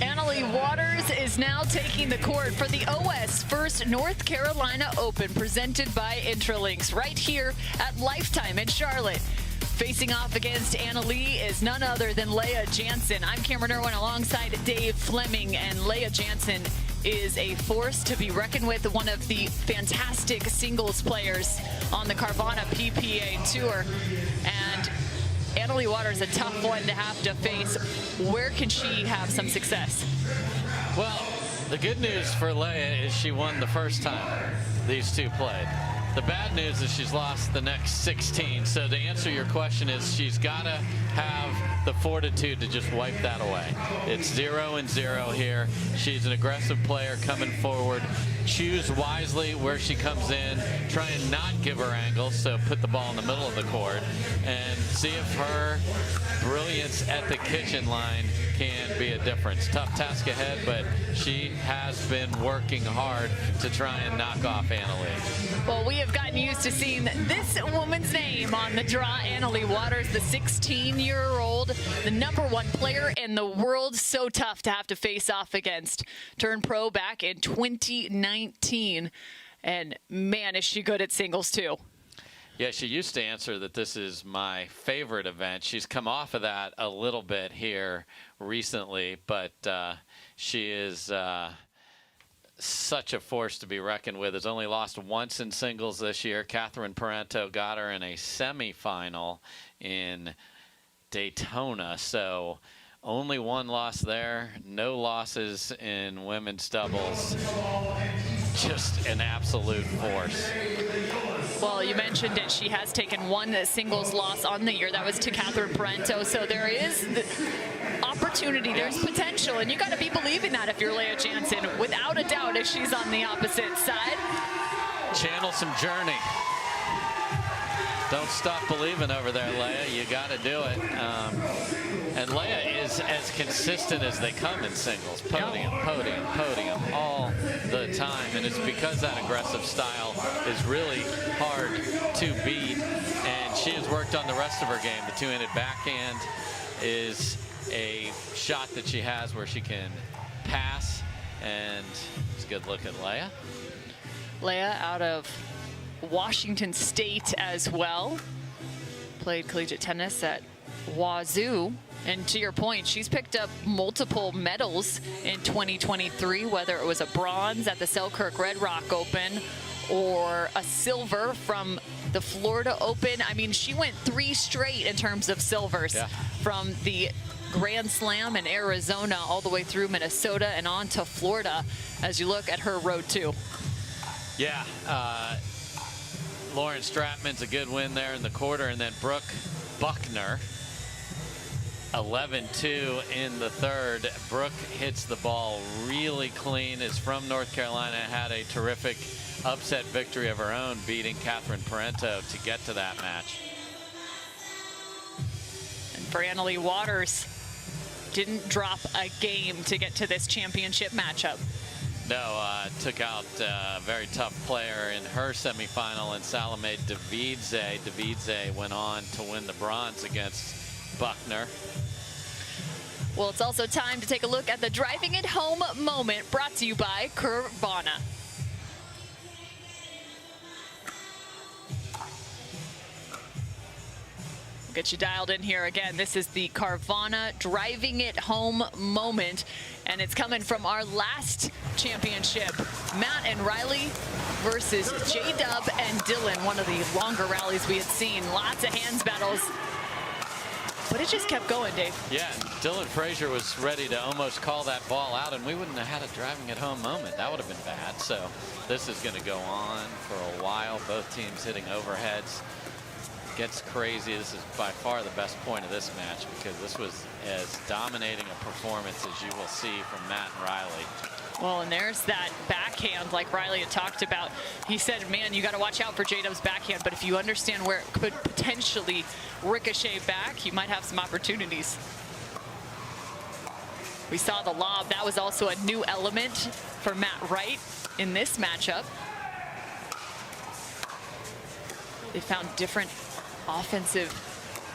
Anna Leigh Waters is now taking the court for the OS First North Carolina Open, presented by Intralinks, right here at Lifetime in Charlotte. Facing off against Anna Leigh is none other than Lea Jansen. I'm Cameron Irwin alongside Dave Fleming, and Lea Jansen is a force to be reckoned with, one of the fantastic singles players on the Carvana PPA Tour. And Anna Leigh Waters, a tough one to have to face. Where can she have some success? Well, the good news for Lea is she won the first time these two played. The bad news is she's lost the next 16. So to answer your question is she's got to have the fortitude to just wipe that away. It's 0-0 here. She's an aggressive player coming forward. Choose wisely where she comes in. Try and not give her angles, so put the ball in the middle of the court and see if her brilliance at the kitchen line can be a difference. Tough task ahead, but she has been working hard to try and knock off Anna Leigh. Well, we have gotten used to seeing this woman's name on the draw. Anna Leigh Waters, the 16-year-old, the #1 player in the world. So tough to have to face off against. Turned pro back in 2019. And man, is she good at singles too. Yeah, she used to answer that this is my favorite event. She's come off of that a little bit here recently, but she is such a force to be reckoned with. Has only lost once in singles this year. Catherine Parento got her in a semifinal in Daytona, so only one loss there. No losses in women's doubles. Just an absolute force. Well, you mentioned it. She has taken one singles loss on the year. That was to Catherine Parento. So there is the opportunity. There's potential. And you got to be believing that if you're Lea Jansen. Without a doubt, if she's on the opposite side. Channel some Journey. Don't stop believing over there, Lea. You got to do it. And Lea is as consistent as they come in singles. Podium, podium, podium all the time. And it's because that aggressive style is really hard to beat. And she has worked on the rest of her game. The two-handed backhand is a shot that she has where she can pass. And it's a good look at Lea. Lea out of Washington State as well. Played collegiate tennis at Wazoo. And to your point, she's picked up multiple medals in 2023, whether it was a bronze at the Selkirk Red Rock Open or a silver from the Florida Open. I mean, she went 3 straight in terms of silvers, from the Grand Slam in Arizona all the way through Minnesota and on to Florida as you look at her road too. Yeah, Lauren Stratman's a good win there in the quarter, and then Brooke Buckner, 11-2 in the third. Brooke hits the ball really clean, is from North Carolina, had a terrific upset victory of her own, beating Catherine Parento to get to that match. And for Anna Leigh Waters, didn't drop a game to get to this championship matchup. No, took out a very tough player in her semifinal in Salome Davidze. Davidze went on to win the bronze against Buckner. Well, it's also time to take a look at the driving it home moment, brought to you by Carvana. We'll get you dialed in here again. This is the Carvana driving it home moment, and it's coming from our last championship. Matt and Riley versus J-Dub and Dylan, one of the longer rallies we had seen. Lots of hands battles. But it just kept going, Dave. Yeah, Dylan Frazier was ready to almost call that ball out, and we wouldn't have had a driving it home moment. That would have been bad. So this is going to go on for a while. Both teams hitting overheads. Gets crazy. This is by far the best point of this match, because this was as dominating a performance as you will see from Matt and Riley. Well, and there's that backhand like Riley had talked about. He said, man, you got to watch out for J-Dub's backhand, but if you understand where it could potentially ricochet back, you might have some opportunities. We saw the lob. That was also a new element for Matt Wright in this matchup. They found different offensive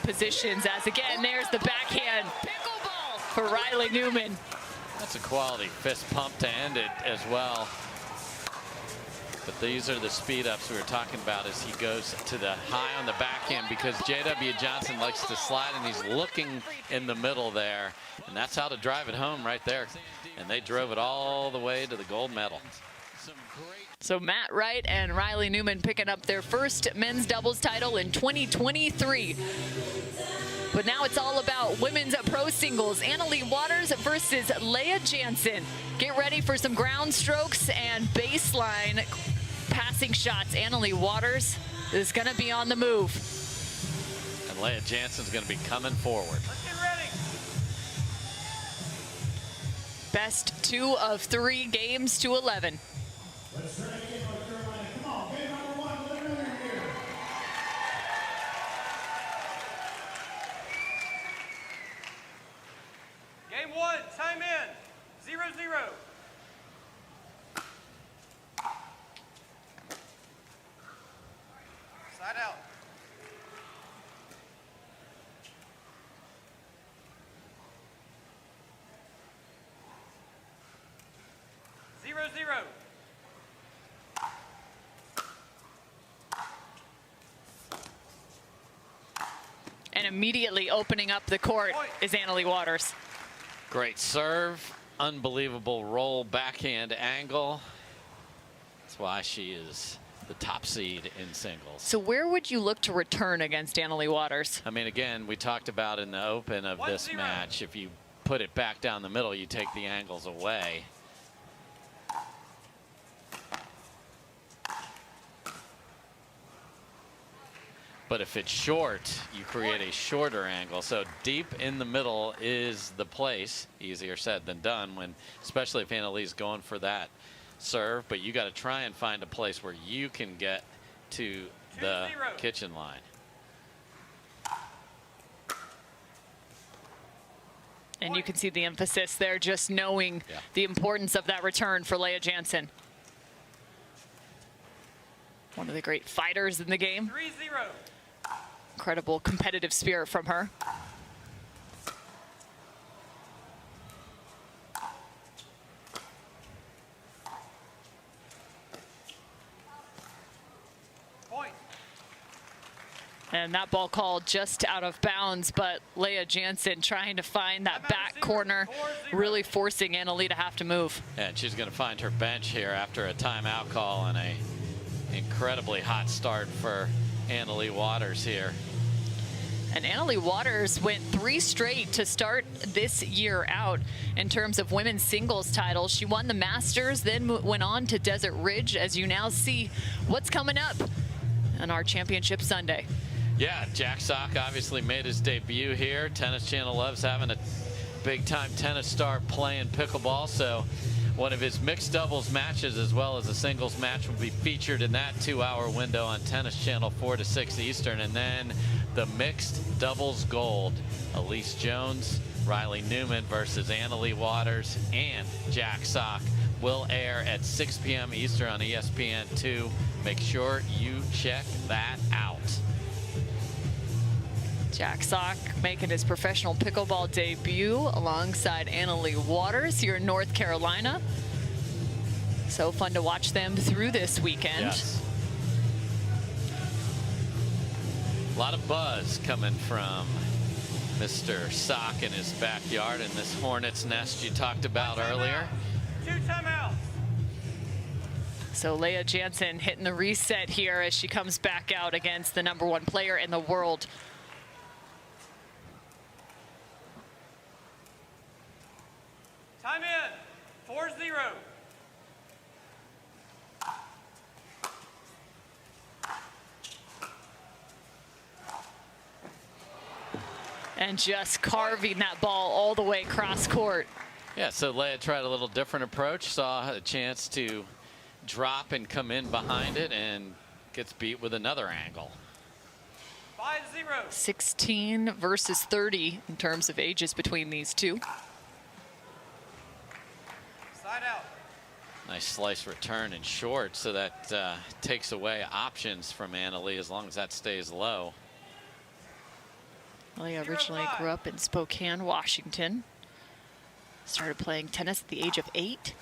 positions as, again, there's the backhand. Pickleball for Riley Newman. That's a quality fist pump to end it as well. But these are the speed ups we were talking about as he goes to the high on the backhand, because J.W. Johnson likes to slide and he's looking in the middle there. And that's how to drive it home right there. And they drove it all the way to the gold medal. So Matt Wright and Riley Newman picking up their first men's doubles title in 2023. But now it's all about women's pro singles. Anna Leigh Waters versus Lea Jansen. Get ready for some ground strokes and baseline passing shots. Anna Leigh Waters is going to be on the move. And Lea Jansen's going to be coming forward. Let's get ready. Best 2 of 3 games to 11. Let's try again, North Carolina. Come on, game number 1. Let her in here. Game 1, time in. 0-0. Side out. 0-0. And immediately opening up the court is Anna Leigh Waters. Great serve, unbelievable roll backhand angle. That's why she is the top seed in singles. So where would you look to return against Anna Leigh Waters? I mean, again, we talked about in the open of this match, if you put it back down the middle, you take the angles away. But if it's short, you create a shorter angle. So deep in the middle is the place. Easier said than done, when, especially if Anna Leigh's going for that serve. But you got to try and find a place where you can get to the kitchen line. And you can see the emphasis there, just knowing the importance of that return for Lea Jansen. One of the great fighters in the game. 3-0. Incredible competitive spirit from her. Point. And that ball called just out of bounds, but Lea Jansen trying to find that back corner, really forcing Anna Leigh to have to move. And she's going to find her bench here after a timeout call and a incredibly hot start for Anna Leigh Waters here. And Anna Leigh Waters went 3 straight to start this year out in terms of women's singles titles. She won the Masters, then went on to Desert Ridge, as you now see what's coming up on our Championship Sunday. Yeah, Jack Sock obviously made his debut here. Tennis Channel loves having a big-time tennis star playing pickleball, so one of his mixed doubles matches as well as a singles match will be featured in that 2-hour window on Tennis Channel 4 to 6 Eastern. And then the mixed doubles gold, Elise Jones, Riley Newman versus Anna Leigh Waters and Jack Sock, will air at 6 p.m. Eastern on ESPN2. Make sure you check that out. Jack Sock making his professional pickleball debut alongside Anna Leigh Waters here in North Carolina. So fun to watch them through this weekend. Yes. A lot of buzz coming from Mr. Sock in his backyard in this hornet's nest you talked about earlier. 2 timeouts. So Lea Jansen hitting the reset here as she comes back out against the #1 player in the world. Time in. 4-0. And just carving that ball all the way cross court. Yeah, so Lea tried a little different approach, saw a chance to drop and come in behind it, and gets beat with another angle. 5-0. 16 versus 30 in terms of ages between these two. Side out. Nice slice return and short, so that takes away options from Anna Leigh as long as that stays low. Lea originally grew up in Spokane, Washington. Started playing tennis at the age of 8.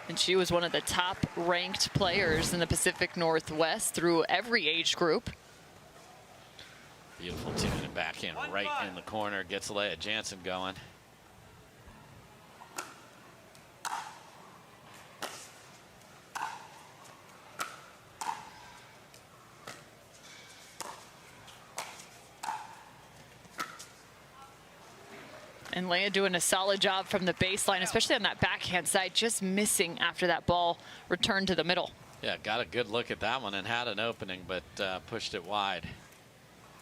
And she was one of the top-ranked players in the Pacific Northwest through every age group. Beautiful two-minute backhand right in the corner. Gets Lea Jansen going. And Lea doing a solid job from the baseline, especially on that backhand side, just missing after that ball returned to the middle. Yeah, got a good look at that one and had an opening, but pushed it wide.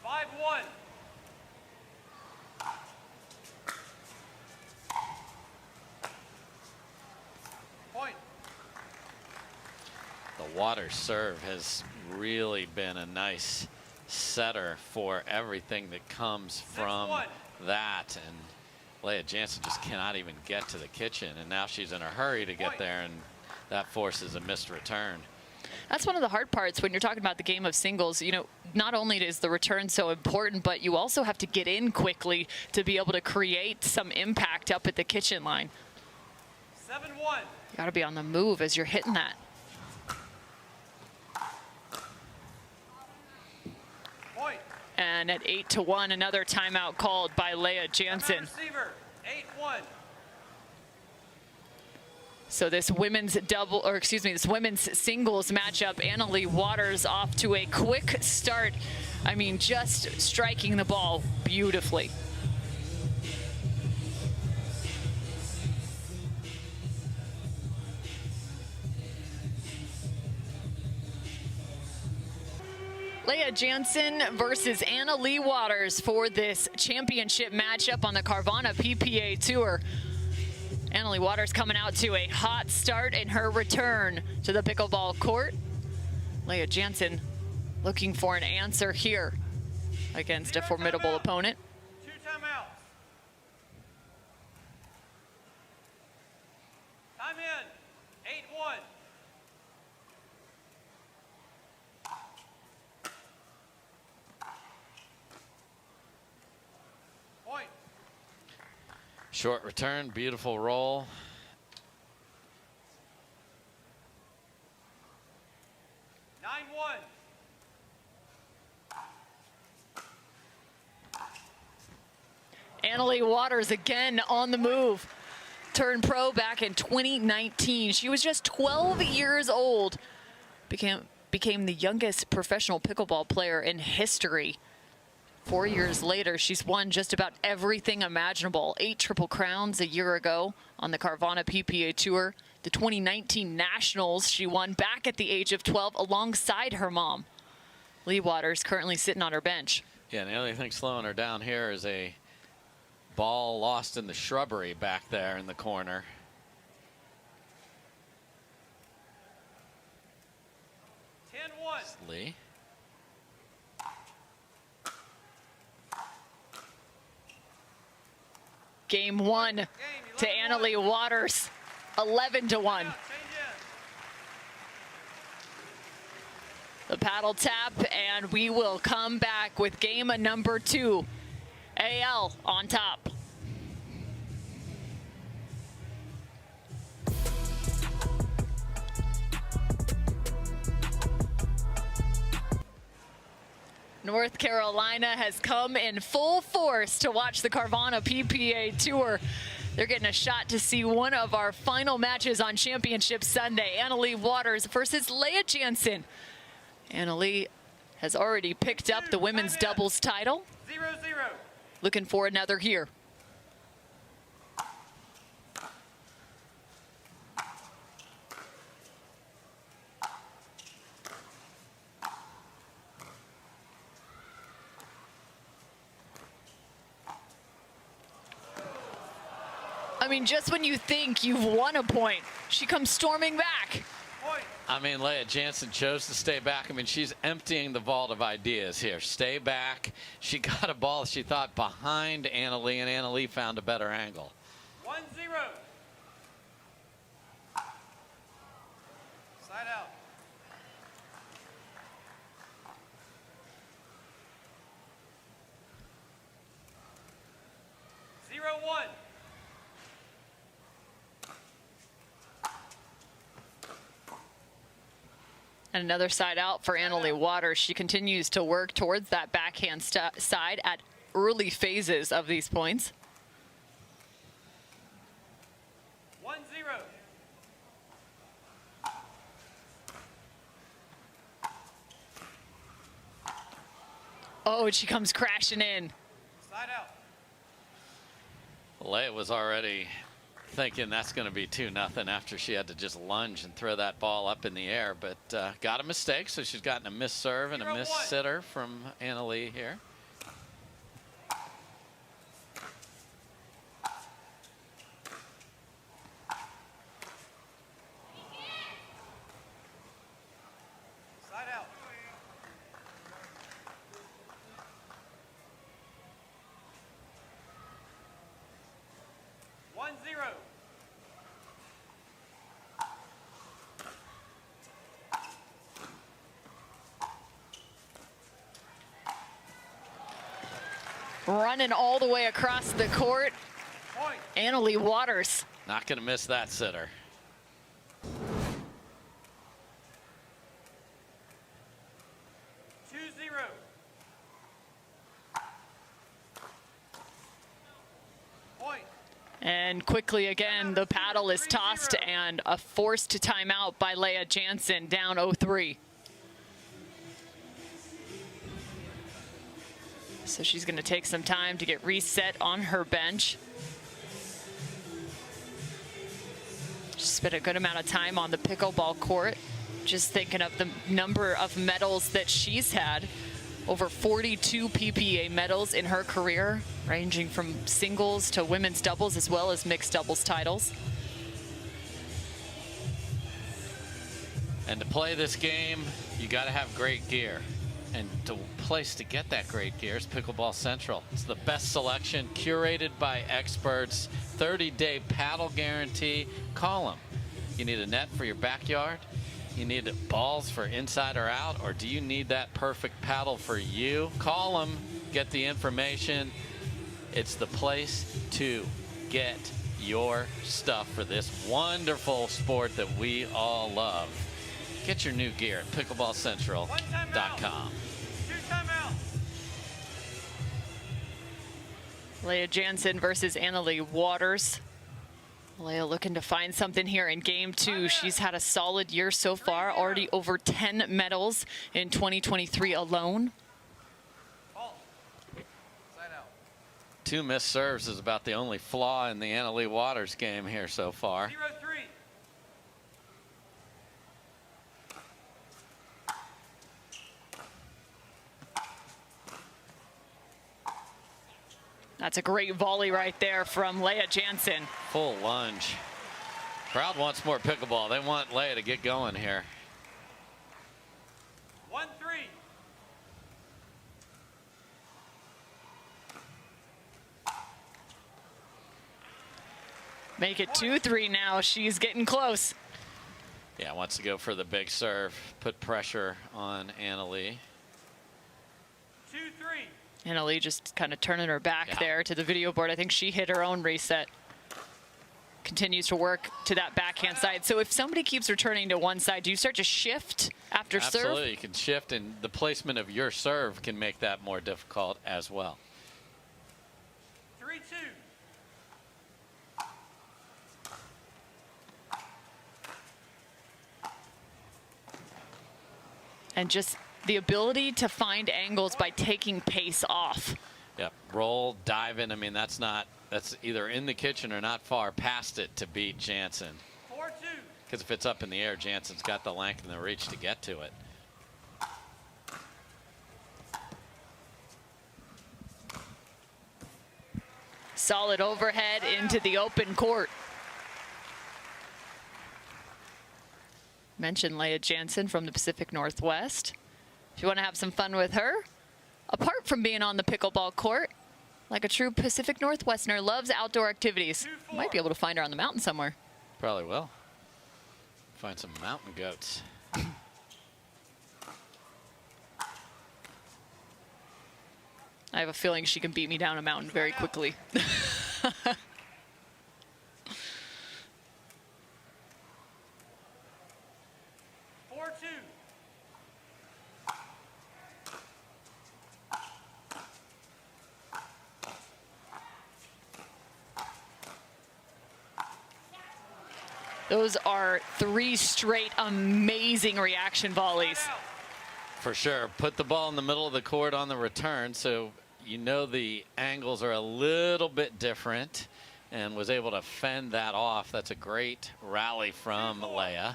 5-1. Point. The Waters serve has really been a nice setter for everything that comes from that. And Lea Jansen just cannot even get to the kitchen, and now she's in a hurry to get there, and that forces a missed return. That's one of the hard parts when you're talking about the game of singles. You know, not only is the return so important, but you also have to get in quickly to be able to create some impact up at the kitchen line. 7-1. You got to be on the move as you're hitting that. Point. And at 8-1, another timeout called by Lea Jansen. Receiver. 8-1. So this women's this women's singles matchup, Anna Leigh Waters off to a quick start. I mean, just striking the ball beautifully. Lea Jansen versus Anna Leigh Waters for this championship matchup on the Carvana PPA Tour. Anna Leigh Waters coming out to a hot start in her return to the pickleball court. Lea Jansen looking for an answer here against a formidable opponent. 2 timeouts. Time in. 8-1. Point. Short return, beautiful roll. 9-1. Anna Leigh Waters again on the move. Turned pro back in 2019. She was just 12 years old. Became the youngest professional pickleball player in history. 4 years later, she's won just about everything imaginable. 8 Triple Crowns a year ago on the Carvana PPA Tour. The 2019 Nationals she won back at the age of 12 alongside her mom. Leigh Waters currently sitting on her bench. Yeah, and the only thing slowing her down here is a ball lost in the shrubbery back there in the corner. 10-1. Leigh. Game 1 to Anna Leigh Waters, 11-1. The paddle tap, and we will come back with game number 2. AL on top. North Carolina has come in full force to watch the Carvana PPA Tour. They're getting a shot to see one of our final matches on Championship Sunday. Anna Leigh Waters versus Lea Jansen. Anna Leigh has already picked up the women's doubles title. 0-0. Looking for another here. I mean, just when you think you've won a point, she comes storming back. Point. I mean, Lea Jansen chose to stay back. I mean, she's emptying the vault of ideas here. Stay back. She got a ball she thought behind Anna Leigh, and Anna Leigh found a better angle. 1-0. Side out. 1. And another side out for Anna Leigh Waters. She continues to work towards that backhand side at early phases of these points. 1-0. Oh, and she comes crashing in. Side out. Lea was already thinking that's going to be 2-0 after she had to just lunge and throw that ball up in the air, but got a mistake, so she's gotten a missed serve and a missed sitter from Anna Leigh here. Side out. 1-0. Running all the way across the court, Point. Anna Leigh Waters. Not going to miss that sitter. 2-0. Point. And quickly again, the paddle is tossed and a forced timeout by Lea Jansen, down 0-3. So she's going to take some time to get reset on her bench. She spent a good amount of time on the pickleball court. Just thinking of the number of medals that she's had. Over 42 PPA medals in her career, ranging from singles to women's doubles as well as mixed doubles titles. And to play this game, you got to have great gear. And the place to get that great gear is Pickleball Central. It's the best selection, curated by experts, 30-day paddle guarantee. Call them. You need a net for your backyard? You need balls for inside or out? Or do you need that perfect paddle for you? Call them, get the information. It's the place to get your stuff for this wonderful sport that we all love. Get your new gear at pickleballcentral.com. 2 timeouts. Lea Jansen versus Anna Leigh Waters. Lea looking to find something here in game 2. She's had a solid year so far, already over 10 medals in 2023 alone. Halt. Side out. 2 missed serves is about the only flaw in the Anna Leigh Waters game here so far. 0-3. That's a great volley right there from Lea Jansen. Full lunge. Crowd wants more pickleball. They want Lea to get going here. 1-3. Make it 2-3 now. She's getting close. Yeah, wants to go for the big serve. Put pressure on Anna Leigh. 2-3. Anna Leigh just kind of turning her back Yeah. there to the video board. I think she hit her own reset. Continues to work to that backhand side. So if somebody keeps returning to one side, do you start to shift after serve? Absolutely, you can shift, and the placement of your serve can make that more difficult as well. 3-2. And just the ability to find angles by taking pace off. Yep, roll, dive in. I mean, that's either in the kitchen or not far past it to beat Jansen. 4-2. Because if it's up in the air, Jansen's got the length and the reach to get to it. Solid overhead into the open court. Mentioned Lea Jansen from the Pacific Northwest. If you want to have some fun with her, apart from being on the pickleball court, like a true Pacific Northwesterner, loves outdoor activities. Might be able to find her on the mountain somewhere. Probably will. Find some mountain goats. I have a feeling she can beat me down a mountain very quickly. 4-2. Those are 3 straight amazing reaction volleys. For sure. Put the ball in the middle of the court on the return, so you know the angles are a little bit different, and was able to fend that off. That's a great rally from Lea.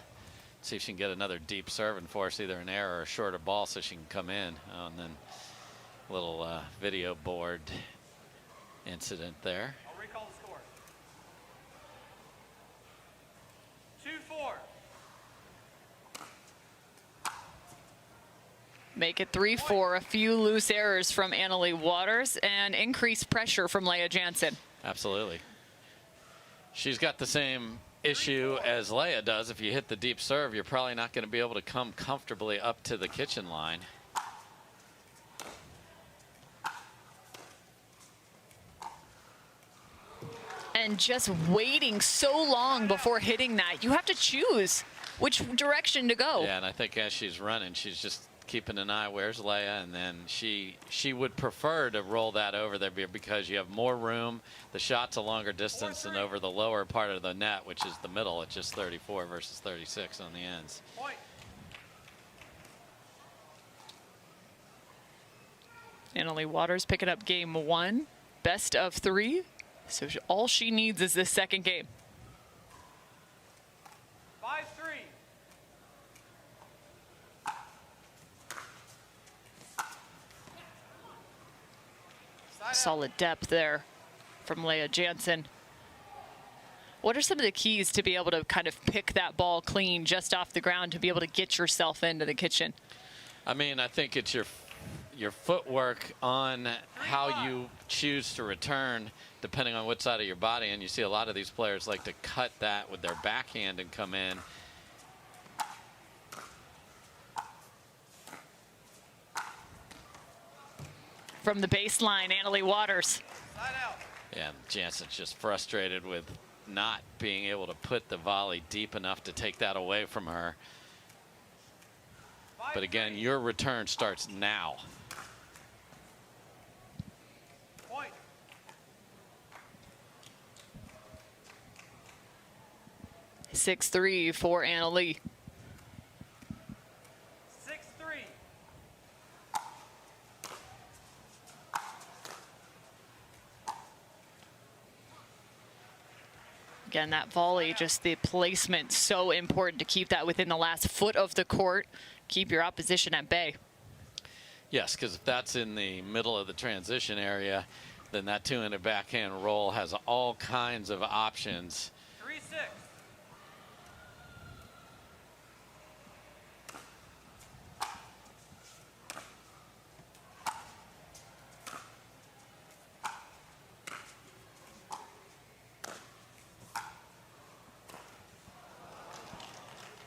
See if she can get another deep serve and force either an error or a shorter ball so she can come in. Oh, and then a little video board incident there. I'll recall the score. 2-4. Make it 3-4. A few loose errors from Anna Leigh Waters and increased pressure from Lea Jansen. Absolutely. She's got the same issue as Lea does. If you hit the deep serve, you're probably not going to be able to come comfortably up to the kitchen line. And just waiting so long before hitting that, you have to choose which direction to go. Yeah, and I think as she's running, she's just keeping an eye, where's Lea? And then she would prefer to roll that over there because you have more room. The shot's a longer distance and over the lower part of the net, which is the middle at just 34 versus 36 on the ends. Point. Anna Leigh Waters picking up game 1, best of 3. So all she needs is this second game. 5-3. Solid depth there from Lea Jansen. What are some of the keys to be able to kind of pick that ball clean just off the ground to be able to get yourself into the kitchen? I mean, I think it's your footwork on how you choose to return depending on what side of your body, and you see a lot of these players like to cut that with their backhand and come in. From the baseline, Anna Leigh Waters. Side out. Yeah, Jansen's just frustrated with not being able to put the volley deep enough to take that away from her. But again, your return starts now. Point. 6-3 for Anna Leigh. 6-3. Again, that volley, just the placement, so important to keep that within the last foot of the court. Keep your opposition at bay. Yes, because if that's in the middle of the transition area, then that two-handed backhand roll has all kinds of options. 3-6.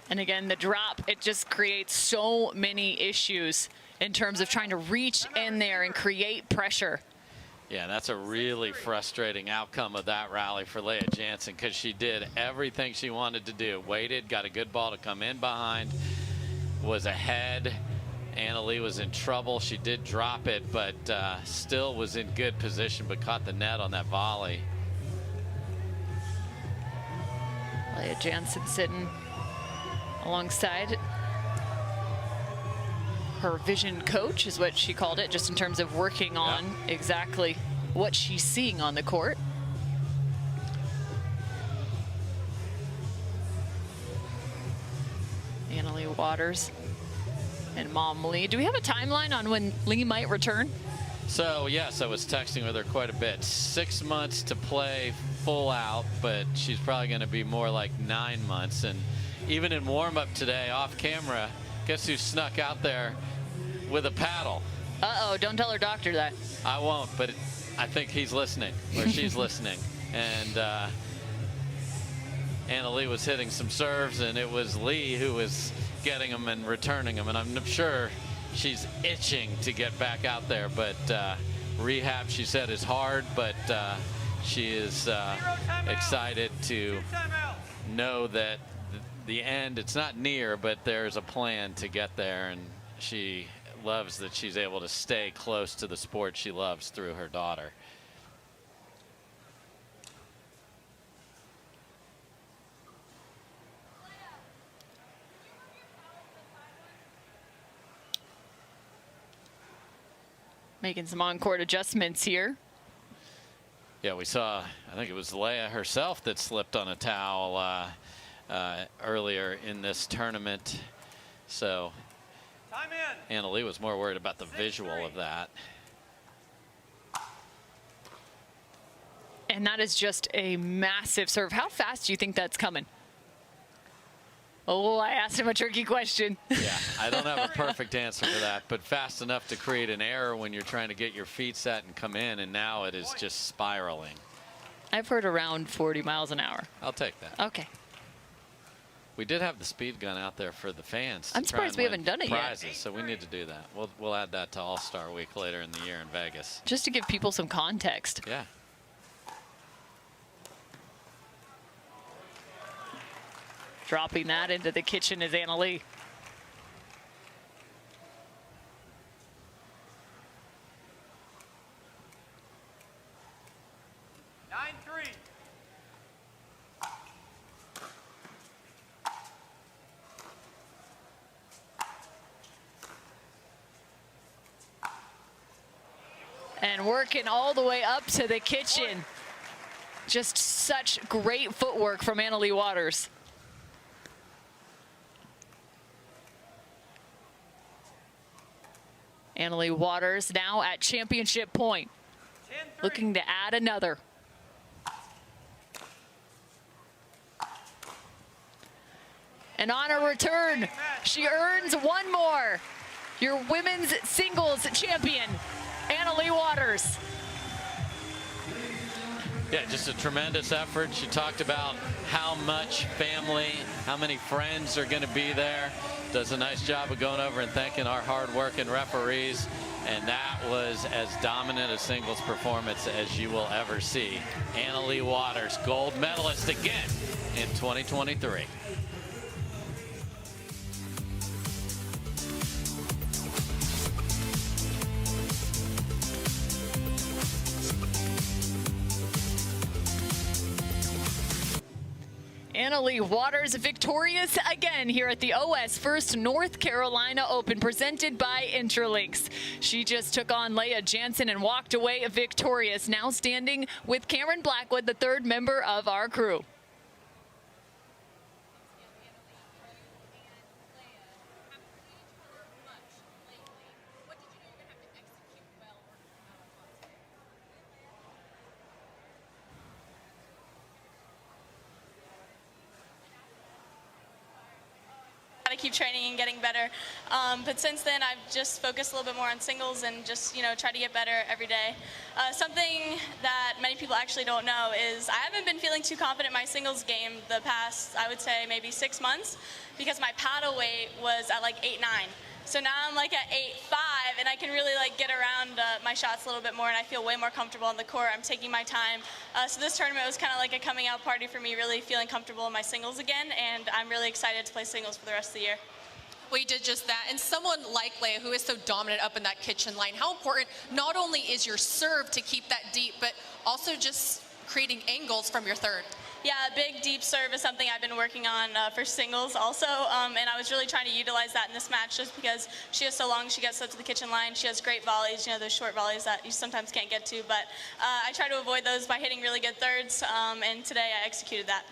And again, the drop, it just creates so many issues in terms of trying to reach in there and create pressure. Yeah, that's a really frustrating outcome of that rally for Lea Jansen because she did everything she wanted to do. Waited, got a good ball to come in behind, was ahead. Anna Leigh was in trouble. She did drop it, but still was in good position, but caught the net on that volley. Lea Jansen sitting alongside her vision coach, is what she called it, just in terms of working on exactly what she's seeing on the court. Anna Leigh Waters and Mom Lee. Do we have a timeline on when Lee might return? So yes, I was texting with her quite a bit. 6 months to play full out, but she's probably going to be more like 9 months. And even in warm-up today, off camera, guess who snuck out there with a paddle? Uh-oh, don't tell her doctor that. I won't, but I think he's listening, or she's listening. And Anna Leigh was hitting some serves, and it was Lee who was getting them and returning them. And I'm sure she's itching to get back out there. But rehab, she said, is hard, but she is excited to know that the end, it's not near, but there's a plan to get there, and she loves that she's able to stay close to the sport she loves through her daughter. Making some on-court adjustments here. Yeah, we saw, I think it was Lea herself that slipped on a towel earlier in this tournament. So Time in. Anna Leigh was more worried about the visual of that. And that is just a massive serve. How fast do you think that's coming? Oh, I asked him a tricky question. Yeah, I don't have a perfect answer for that, but fast enough to create an error when you're trying to get your feet set and come in, and now it is just spiraling. I've heard around 40 miles an hour. I'll take that. Okay. We did have the speed gun out there for the fans. I'm surprised we haven't done it prizes, yet. so we need to do that. We'll add that to All-Star Week later in the year in Vegas. Just to give people some context. Yeah. Dropping that into the kitchen is Anna Leigh. And working all the way up to the kitchen. Just such great footwork from Anna Leigh Waters. Anna Leigh Waters now at championship point, looking to add another. And on her return, she earns one more. Your women's singles champion, Anna Leigh Waters. Yeah, just a tremendous effort. She talked about how much family, how many friends are going to be there. Does a nice job of going over and thanking our hard-working referees. And that was as dominant a singles performance as you will ever see. Anna Leigh Waters, gold medalist again in 2023. Anna Leigh Waters victorious again here at the OS First North Carolina Open presented by Intralinks. She just took on Lea Jansen and walked away victorious, now standing with Cameron Blackwood, the third member of our crew. To keep training and getting better, but since then I've just focused a little bit more on singles and just try to get better every day. Something that many people actually don't know is I haven't been feeling too confident in my singles game the past, I would say maybe 6 months, because my paddle weight was at like 8-9. So now I'm like at 8-5, and I can really like get around my shots a little bit more, and I feel way more comfortable on the court. I'm taking my time. So this tournament was kind of like a coming out party for me, really feeling comfortable in my singles again, and I'm really excited to play singles for the rest of the year. Well, you did just that. And someone like Lea, who is so dominant up in that kitchen line, how important not only is your serve to keep that deep, but also just creating angles from your third? Yeah, a big deep serve is something I've been working on for singles also, and I was really trying to utilize that in this match just because she is so long, she gets up to the kitchen line, she has great volleys, those short volleys that you sometimes can't get to, but I try to avoid those by hitting really good thirds, and today I executed that.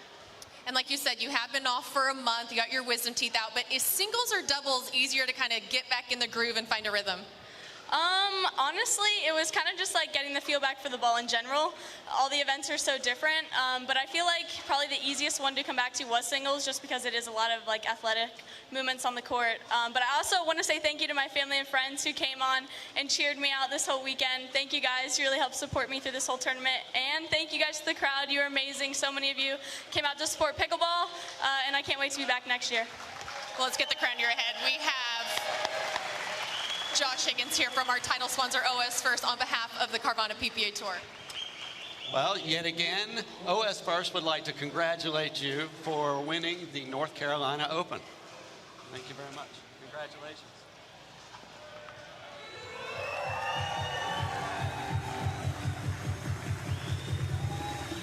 And like you said, you have been off for a month, you got your wisdom teeth out, but is singles or doubles easier to kind of get back in the groove and find a rhythm? Honestly, it was kind of just like getting the feel back for the ball in general. All the events are so different, but I feel like probably the easiest one to come back to was singles just because it is a lot of like athletic movements on the court. But I also want to say thank you to my family and friends who came on and cheered me out this whole weekend. Thank you guys, you really helped support me through this whole tournament. And thank you guys to the crowd, you were amazing. So many of you came out to support pickleball, and I can't wait to be back next year. Well, let's get the crown to your head. We have Josh Higgins here from our title sponsor, OS First, on behalf of the Carvana PPA Tour. Well, yet again, OS First would like to congratulate you for winning the North Carolina Open. Thank you very much. Congratulations.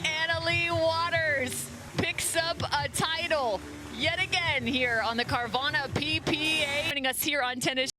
Anna Leigh Waters picks up a title yet again here on the Carvana PPA. Joining us here on Tennis